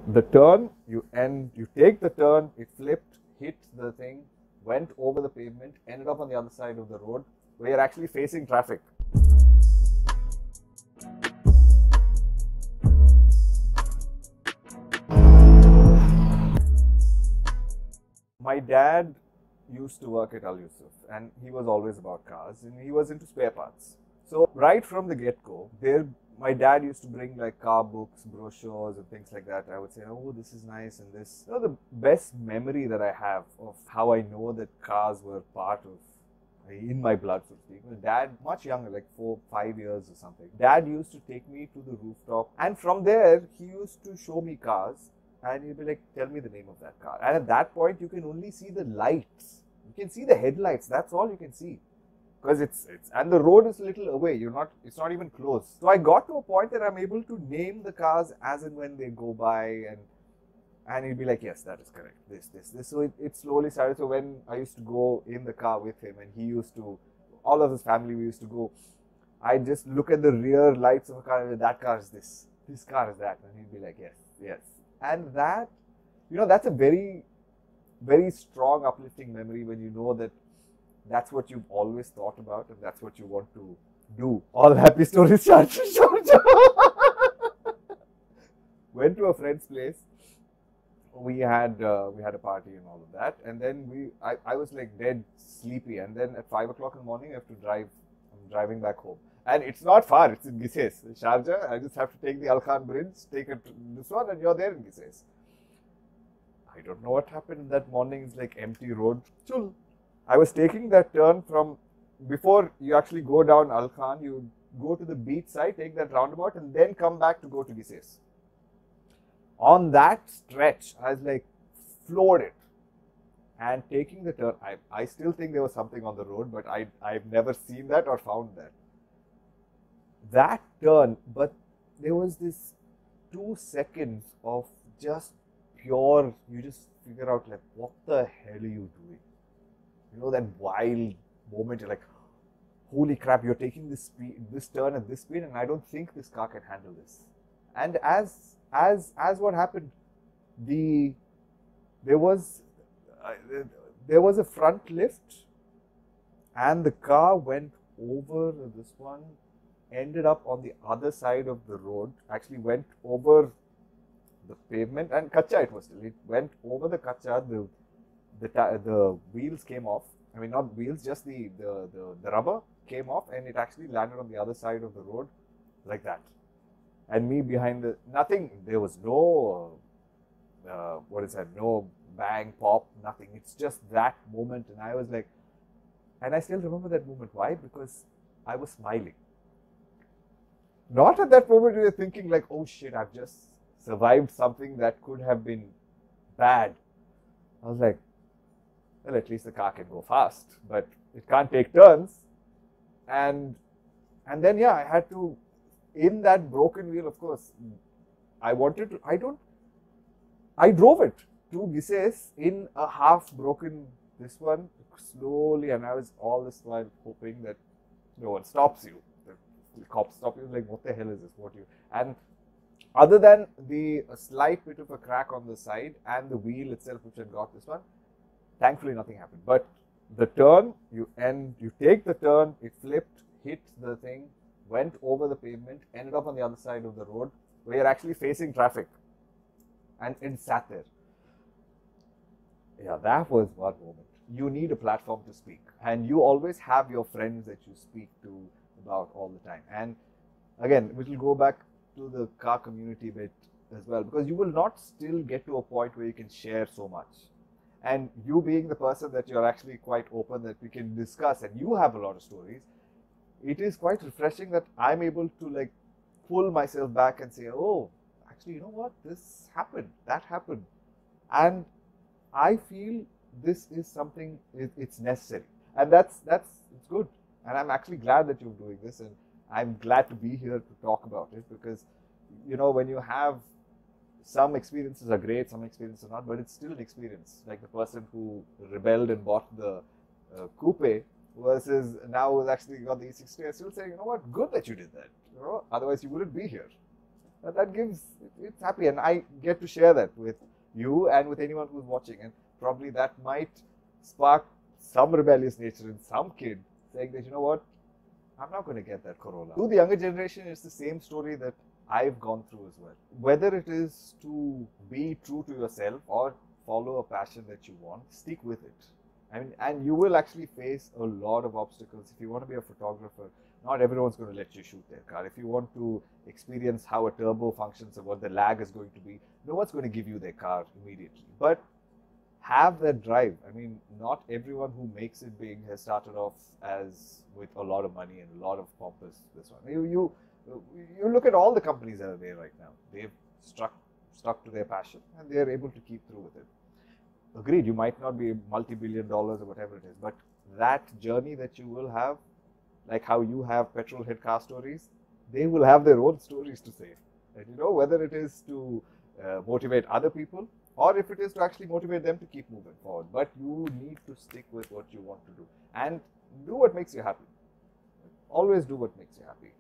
The turn, you take the turn, it flipped, hit the thing, went over the pavement, ended up on the other side of the road where you're actually facing traffic. My dad used to work at Al Yusuf and he was always about cars and he was into spare parts. So right from the get-go, my dad used to bring like car books, brochures and things like that. I would say, oh, this is nice and this. The best memory that I have of how I know that cars were part of in my blood, so to speak. My dad, much younger, like 4-5 years or something. Dad used to take me to the rooftop and from there he used to show me cars and he'd be like, tell me the name of that car. And at that point, you can only see the lights. You can see the headlights. That's all you can see. Because and the road is a little away. It's not even close. So I got to a point that I'm able to name the cars as and when they go by and he'd be like, yes, that is correct. This. So it slowly started. So when I used to go in the car with him and he used to, all of his family, we used to go, I just look at the rear lights of a car and that car is this car is that. And he'd be like, yes, yes. And that, that's a very, very strong, uplifting memory when you know that that's what you've always thought about and that's what you want to do. All happy stories, Sharjah. Went to a friend's place. We had a party and all of that, and then I was like dead sleepy, and then at 5 o'clock in the morning I have to drive. I'm driving back home. And it's not far, it's in Gises, Sharjah. I just have to take the Al Khan Bridge, take this one, and you're there in Gises. I don't know what happened in that morning. It's like empty road. Chul. I was taking that turn from, before you actually go down Al Khan, you go to the beach side, take that roundabout, and then come back to go to Gises. On that stretch, I was like, floored it. And taking the turn, I still think there was something on the road, but I've never seen that or found that. That turn, but there was this 2 seconds of just pure, you just figure out like, what the hell are you doing? That wild moment, you're like, holy crap, you're taking this turn at this speed and I don't think this car can handle this. And as what happened, there was a front lift and the car went over this one, ended up on the other side of the road, actually went over the pavement, and kacha it was still. It went over the kacha, the wheels came off. I mean, not wheels, just the rubber came off, and it actually landed on the other side of the road like that. And me behind nothing, there was no, no bang, pop, nothing. It's just that moment. And I was like, and I still remember that moment. Why? Because I was smiling. Not at that moment we were thinking like, oh shit, I've just survived something that could have been bad. I was like, well, at least the car can go fast, but it can't take turns. And then, yeah, I had to, in that broken wheel, of course, I drove it to Gises in a half broken, this one, slowly, and I was all this while hoping that no one stops you. The cops stop you, like, what the hell is this? And other than the slight bit of a crack on the side and the wheel itself, which had got this one, thankfully nothing happened. But the turn, you take the turn, it flipped, hit the thing, went over the pavement, ended up on the other side of the road where you're actually facing traffic, and it sat there. Yeah, that was one moment. You need a platform to speak, and you always have your friends that you speak to about all the time. And again, we will go back to the car community bit as well, because you will not still get to a point where you can share so much. And you being the person that you're actually quite open, that we can discuss, and you have a lot of stories, it is quite refreshing that I'm able to like pull myself back and say, oh, actually, you know what, this happened, that happened. And I feel this is something, it's necessary. And it's good. And I'm actually glad that you're doing this, and I'm glad to be here to talk about it, because, when you have, some experiences are great, some experiences are not, but it's still an experience. Like the person who rebelled and bought the coupe versus now has actually got the E60. I still say, you know what, good that you did that. Otherwise you wouldn't be here. that gives, it's happy, and I get to share that with you and with anyone who's watching, and probably that might spark some rebellious nature in some kid saying that, you know what, I'm not going to get that Corolla. To the younger generation, it's the same story that I've gone through as well. Whether it is to be true to yourself or follow a passion that you want, stick with it. I mean, and you will actually face a lot of obstacles. If you want to be a photographer, not everyone's going to let you shoot their car. If you want to experience how a turbo functions or what the lag is going to be, no one's going to give you their car immediately. But have that drive. I mean, not everyone who makes it big has started off as with a lot of money and a lot of pompous this one. You look at all the companies that are there right now. They've stuck to their passion and they're able to keep through with it. Agreed, you might not be multi-billion dollars or whatever it is, but that journey that you will have, like how you have petrol head car stories, they will have their own stories to say. And you know, whether it is to motivate other people or if it is to actually motivate them to keep moving forward. But you need to stick with what you want to do and do what makes you happy. Always do what makes you happy.